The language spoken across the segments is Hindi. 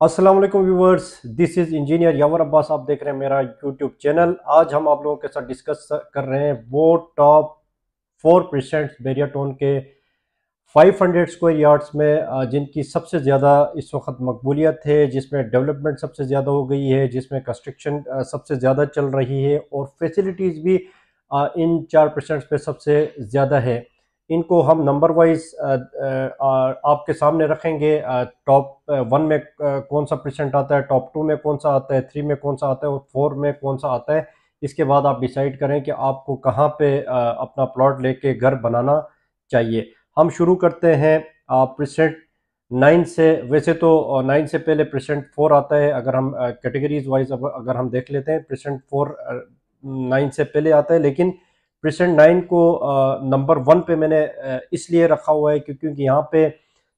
अस्सलाम वालेकुम व्यूवर्स, दिस इज़ इंजीनियर यावर अब्बास। आप देख रहे हैं मेरा यूट्यूब चैनल। आज हम आप लोगों के साथ डिस्कस कर रहे हैं वो टॉप 4% बेरियाटोन के 500 स्क्वायर यार्ड्स में जिनकी सबसे ज़्यादा इस वक्त मकबूलियत है, जिसमें डेवलपमेंट सबसे ज़्यादा हो गई है, जिसमें कंस्ट्रक्शन सबसे ज़्यादा चल रही है और फैसिलिटीज़ भी इन 4% पे सबसे ज़्यादा है। इनको हम नंबर वाइज आपके सामने रखेंगे। टॉप 1 में कौन सा परसेंट आता है, टॉप 2 में कौन सा आता है, 3 में कौन सा आता है और 4 में कौन सा आता है। इसके बाद आप डिसाइड करें कि आपको कहाँ पे अपना प्लॉट लेके घर बनाना चाहिए। हम शुरू करते हैं परसेंट 9 से। वैसे तो 9 से पहले परसेंट 4 आता है। अगर हम कैटेगरीज वाइज अगर हम देख लेते हैं, परसेंट 4 9 से पहले आता है, लेकिन परसेंट 9 को नंबर 1 पे मैंने इसलिए रखा हुआ है क्योंकि यहाँ पे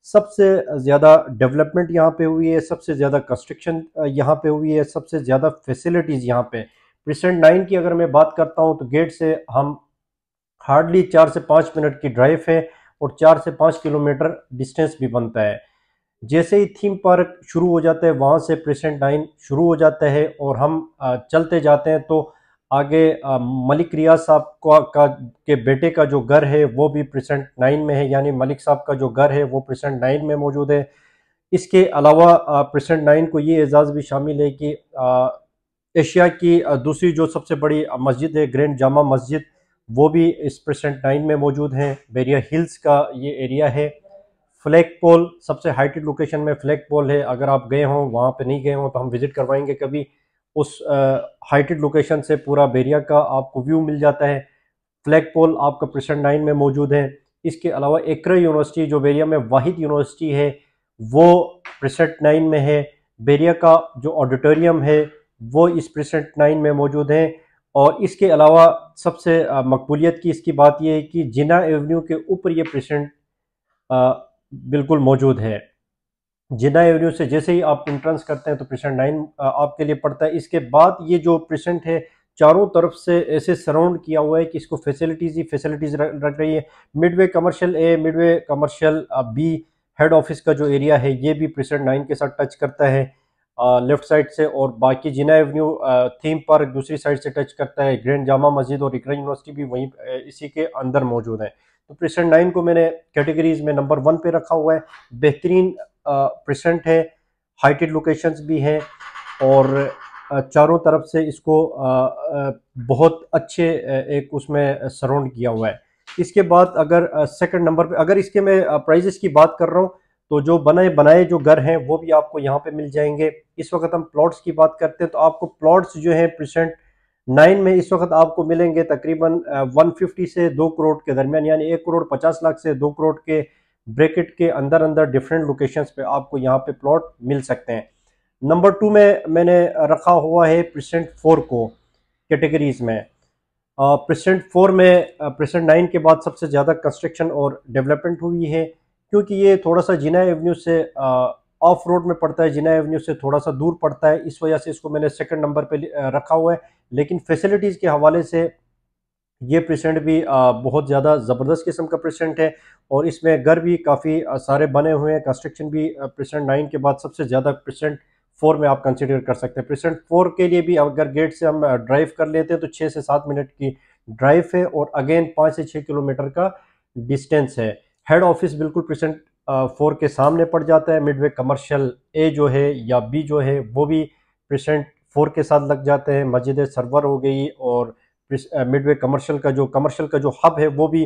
सबसे ज़्यादा डेवलपमेंट यहाँ पे हुई है, सबसे ज़्यादा कंस्ट्रक्शन यहाँ पे हुई है, सबसे ज़्यादा फैसिलिटीज़ यहाँ पे। परसेंट 9 की अगर मैं बात करता हूँ तो गेट से हम हार्डली 4 से 5 मिनट की ड्राइव है और 4 से 5 किलोमीटर डिस्टेंस भी बनता है। जैसे ही थीम पार्क शुरू हो जाता है वहाँ से परसेंट 9 शुरू हो जाता है और हम चलते जाते हैं तो आगे मलिक रियाज साहब का के बेटे का जो घर है वो भी परसेंट 9 में है, यानी मलिक साहब का जो घर है वो परसेंट 9 में मौजूद है। इसके अलावा परसेंट 9 को ये एजाज़ भी शामिल है कि एशिया की दूसरी जो सबसे बड़ी मस्जिद है, ग्रैंड जामा मस्जिद, वो भी इस परसेंट 9 में मौजूद है। बेरिया हिल्स का ये एरिया है। फ्लैग पोल, सबसे हाइटेड लोकेशन में फ्लैग पोल है। अगर आप गए हों, वहाँ पे नहीं गए हों तो हम विज़िट करवाएंगे कभी। उस हाइटेड लोकेशन से पूरा बेरिया का आपको व्यू मिल जाता है। फ्लैग पोल आपका परसेंट 9 में मौजूद है। इसके अलावा एकरा यूनिवर्सिटी जो बेरिया में वाहिद यूनिवर्सिटी है वो परसेंट 9 में है। बेरिया का जो ऑडिटोरियम है वो इस परसेंट 9 में मौजूद है। और इसके अलावा सबसे मकबूलियत की इसकी बात यह है कि जिना एवेन्यू के ऊपर ये परसेंट बिल्कुल मौजूद है। जिना एवेन्यू से जैसे ही आप इंट्रेंस करते हैं तो परसेंट 9 आपके लिए पड़ता है। इसके बाद ये जो परसेंट है चारों तरफ से ऐसे सराउंड किया हुआ है कि इसको फैसिलिटीज़ ही फैसिलिटीज़ रख रही है। Midway Commercial A, Midway Commercial B, head office का जो एरिया है ये भी परसेंट 9 के साथ टच करता है लेफ्ट साइड से, और बाकी जिना एवेन्यू थीम पार्क दूसरी साइड से टच करता है। ग्रैंड जामा मस्जिद और इकरा यूनिवर्सिटी भी वहीं इसी के अंदर मौजूद है। तो परसेंट 9 को मैंने कैटेगरीज में नंबर 1 पे रखा हुआ है। बेहतरीन परसेंट है, हाइटेड लोकेशंस भी हैं और चारों तरफ से इसको बहुत अच्छे एक उसमें सराउंड किया हुआ है। इसके बाद अगर सेकंड नंबर पे अगर इसके मैं प्राइजेस की बात कर रहा हूँ तो जो बने बनाए जो घर हैं वो भी आपको यहाँ पे मिल जाएंगे। इस वक्त हम प्लॉट्स की बात करते हैं तो आपको प्लॉट्स जो है परसेंट 9 में इस वक्त आपको मिलेंगे तकरीबन 150 से 2 करोड़ के दरमियान, यानी 1 करोड़ 50 लाख से 2 करोड़ के ब्रैकेट के अंदर अंदर डिफरेंट लोकेशंस पे आपको यहाँ पे प्लॉट मिल सकते हैं। नंबर 2 में मैंने रखा हुआ है परसेंट 4 को कैटेगरीज में। परसेंट 4 में परसेंट 9 के बाद सबसे ज़्यादा कंस्ट्रक्शन और डेवलपमेंट हुई है क्योंकि ये थोड़ा सा जिना एवेन्यू से ऑफ रोड में पड़ता है, जिना एवेन्यू से थोड़ा सा दूर पड़ता है, इस वजह से इसको मैंने सेकंड नंबर पे रखा हुआ है। लेकिन फैसिलिटीज़ के हवाले से ये परसेंट भी बहुत ज़्यादा ज़बरदस्त किस्म का परसेंट है और इसमें घर भी काफ़ी सारे बने हुए हैं। कंस्ट्रक्शन भी परसेंट 9 के बाद सबसे ज़्यादा परसेंट 4 में आप कंसिडर कर सकते हैं। परसेंट 4 के लिए भी अगर गेट से हम ड्राइव कर लेते हैं तो 6 से 7 मिनट की ड्राइव है और अगेन 5 से 6 किलोमीटर का डिस्टेंस है। हेड ऑफिस बिल्कुल परसेंट 4 के सामने पड़ जाता है। मिडवे कमर्शियल ए जो है या बी जो है वो भी परसेंट 4 के साथ लग जाते हैं। मस्जिद सरवर हो गई और मिडवे कमर्शियल का जो हब है वो भी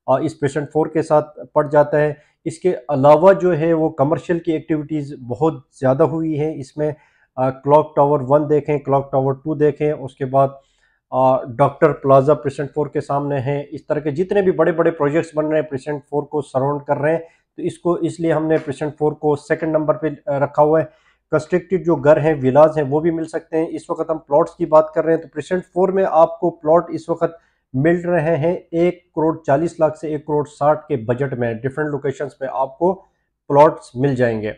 इस परसेंट 4 के साथ पड़ जाता है। इसके अलावा जो है वो कमर्शियल की एक्टिविटीज़ बहुत ज़्यादा हुई है इसमें। क्लॉक टावर 1 देखें, क्लॉक टावर 2 देखें, उसके बाद डॉक्टर प्लाजा परसेंट 4 के सामने है। इस तरह के जितने भी बड़े बड़े प्रोजेक्ट्स बन रहे हैं परसेंट 4 को सराउंड कर रहे हैं, तो इसको इसलिए हमने परसेंट 4 को सेकंड नंबर पे रखा हुआ है। कंस्ट्रक्टेड जो घर हैं, विलाज हैं, वो भी मिल सकते हैं। इस वक्त हम प्लॉट्स की बात कर रहे हैं तो परसेंट 4 में आपको प्लॉट इस वक्त मिल रहे हैं 1 करोड़ 40 लाख से 1 करोड़ 60 के बजट में। डिफरेंट लोकेशंस पे आपको प्लॉट्स मिल जाएंगे।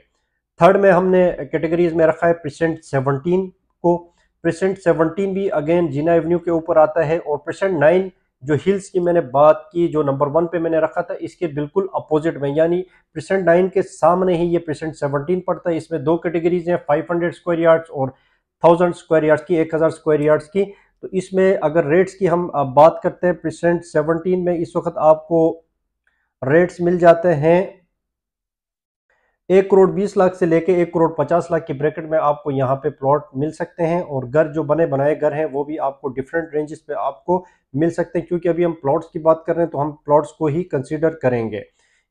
थर्ड में हमने कैटेगरीज में रखा है परसेंट 17 को। परसेंट 17 भी अगेन जिना एवेन्यू के ऊपर आता है और परसेंट 9 जो हिल्स की मैंने बात की, जो नंबर 1 पे मैंने रखा था, इसके बिल्कुल अपोजिट में, यानी प्रेसेंट 9 के सामने ही ये प्रेसेंट 17 पड़ता है। इसमें 2 कैटेगरीज हैं, 500 स्क्वायर यार्ड्स और 1000 स्क्वायर यार्ड्स की, 1000 स्क्वायर यार्ड्स की। तो इसमें अगर रेट्स की हम बात करते हैं, प्रेसेंट 17 में इस वक्त आपको रेट्स मिल जाते हैं 1,20,00,000 से लेके 1,50,00,000 की ब्रैकेट में आपको यहाँ पे प्लॉट मिल सकते हैं। और घर जो बने बनाए घर हैं वो भी आपको डिफरेंट रेंजेस पे आपको मिल सकते हैं, क्योंकि अभी हम प्लॉट्स की बात कर रहे हैं तो हम प्लॉट्स को ही कंसीडर करेंगे।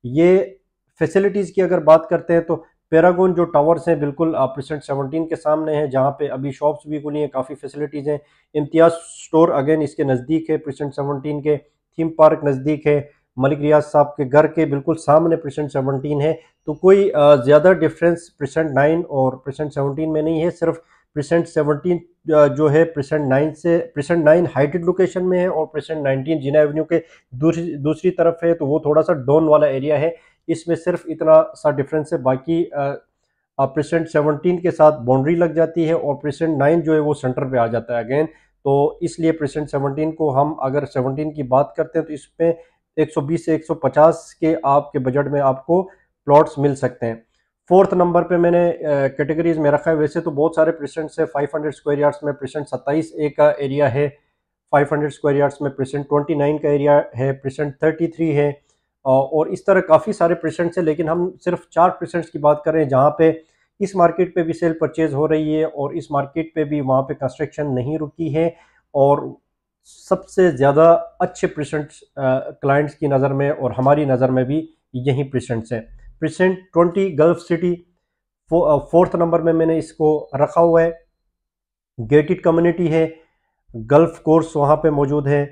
ये फैसिलिटीज़ की अगर बात करते हैं तो पैरागॉन जो टावर्स हैं बिल्कुल प्रेसेंट 17 के सामने है, जहाँ पे अभी शॉप्स भी खुली हैं, काफ़ी फैसिलिटीज़ हैं। इम्तियाज़ स्टोर अगेन इसके नज़दीक है, प्रेसेंट 17 के। थीम पार्क नज़दीक है, मलिक रियाज साहब के घर के बिल्कुल सामने प्रेसेंट 17 है। तो कोई ज़्यादा डिफरेंस प्रेसेंट 9 और प्रेसेंट 17 में नहीं है। सिर्फ प्रेसेंट 17 जो है प्रेसेंट 9 से, प्रेसेंट 9 हाइटेड लोकेशन में है और प्रेसेंट 19 जीना एवेन्यू के दूसरी तरफ है, तो वो थोड़ा सा डाउन वाला एरिया है। इसमें सिर्फ इतना सा डिफरेंस है, बाकी प्रेसेंट 17 के साथ बाउंड्री लग जाती है और प्रेसेंट 9 जो है वो सेंटर पे आ जाता है अगेन। तो इसलिए प्रेसेंट 17 को हम अगर 17 की बात करते हैं तो इसमें 120 से 150 के आपके बजट में आपको प्लॉट्स मिल सकते हैं। 4th नंबर पे मैंने कैटेगरीज में रखा है। वैसे तो बहुत सारे प्रेसेंट्स है, 500 स्क्वायर यार्ड्स में प्रेसेंट 27 ए का एरिया है, 500 स्क्वायर यार्ड्स में प्रेसेंट 29 का एरिया है, प्रेसेंट 33 है, और इस तरह काफ़ी सारे प्रेसेंट्स हैं। लेकिन हम सिर्फ 4 प्रेसेंट्स की बात कर रहे हैं जहाँ पे इस मार्केट पे भी सेल परचेज हो रही है और इस मार्केट पे भी वहाँ पे कंस्ट्रक्शन नहीं रुकी है। और सबसे ज़्यादा अच्छे प्रेसेंट्स क्लाइंट्स की नज़र में और हमारी नज़र में भी यही प्रेसेंट्स हैं। Present 20 gulf city 4th number में मैंने इसको रखा हुआ है। गेटेड कम्युनिटी है, गल्फ कोर्स वहाँ पे मौजूद है,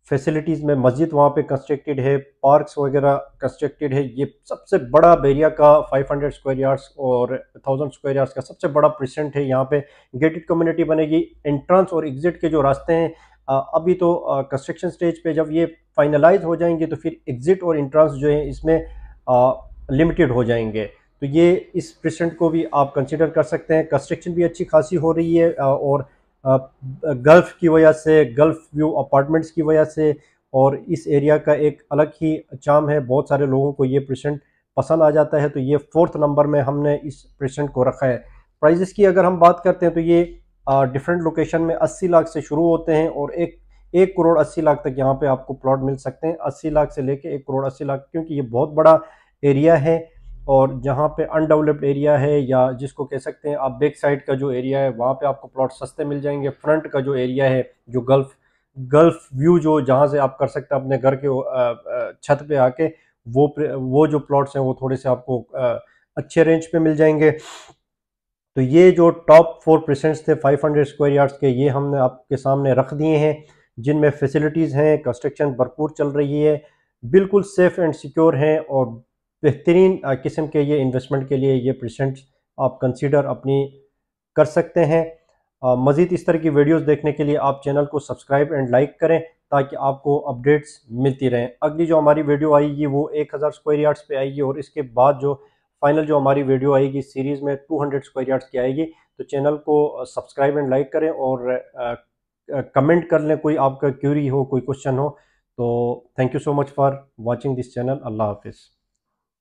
फैसिलिटीज़ में मस्जिद वहाँ पे कंस्ट्रक्टेड है, पार्क्स वगैरह कंस्ट्रक्टेड है। ये सबसे बड़ा बेरिया का 500 स्क्वायर यार्ड्स और 1000 स्क्वायर यार्ड्स का सबसे बड़ा प्रेसेंट है। यहाँ पे गेटेड कम्युनिटी बनेगी। एंट्रेंस और एग्जिट के जो रास्ते हैं अभी तो कंस्ट्रक्शन स्टेज पे, जब ये फाइनलाइज हो जाएंगे तो फिर एग्जिट और एंट्रेंस जो है इसमें लिमिटेड हो जाएंगे। तो ये इस प्रेसेंट को भी आप कंसिडर कर सकते हैं। कंस्ट्रक्शन भी अच्छी खासी हो रही है और गल्फ की वजह से, गल्फ व्यू अपार्टमेंट्स की वजह से, और इस एरिया का एक अलग ही चार्म है। बहुत सारे लोगों को ये प्रेसेंट पसंद आ जाता है, तो ये 4th नंबर में हमने इस प्रेसेंट को रखा है। प्राइजेस की अगर हम बात करते हैं तो ये डिफरेंट लोकेशन में 80 लाख से शुरू होते हैं और 1,80,00,000 तक यहाँ पे आपको प्लॉट मिल सकते हैं। 80 लाख से लेके 1,80,00,000, क्योंकि ये बहुत बड़ा एरिया है और जहाँ पे अनडेवलप्ड एरिया है, या जिसको कह सकते हैं आप बैक साइड का जो एरिया है, वहाँ पे आपको प्लॉट सस्ते मिल जाएंगे। फ्रंट का जो एरिया है, जो गल्फ व्यू जो जहाँ से आप कर सकते हैं अपने घर के छत पे आके, वो जो प्लॉट्स हैं वो थोड़े से आपको अच्छे रेंज पे मिल जाएंगे। तो ये जो टॉप 4 प्रेसेंट्स थे 500 स्क्वायर यार्ड्स के, ये हमने आपके सामने रख दिए हैं, जिनमें फैसिलिटीज़ हैं, कंस्ट्रक्शन भरपूर चल रही है, बिल्कुल सेफ एंड सिक्योर हैं और बेहतरीन किस्म के ये इन्वेस्टमेंट के लिए ये प्रेसेंट्स आप कंसीडर अपनी कर सकते हैं। मज़ीद इस तरह की वीडियोस देखने के लिए आप चैनल को सब्सक्राइब एंड लाइक करें, ताकि आपको अपडेट्स मिलती रहें। अगली जो हमारी वीडियो आएगी वो 1000 स्क्वायर यार्ड्स पे आएगी, और इसके बाद जो फाइनल जो हमारी वीडियो आएगी सीरीज़ में 200 स्क्वायर यार्ड्स की आएगी। तो चैनल को सब्सक्राइब एंड लाइक करें और कमेंट कर लें, कोई आपका क्यूरी हो, कोई क्वेश्चन हो। तो thank you so much for watching this channel. Allah हाफिज़।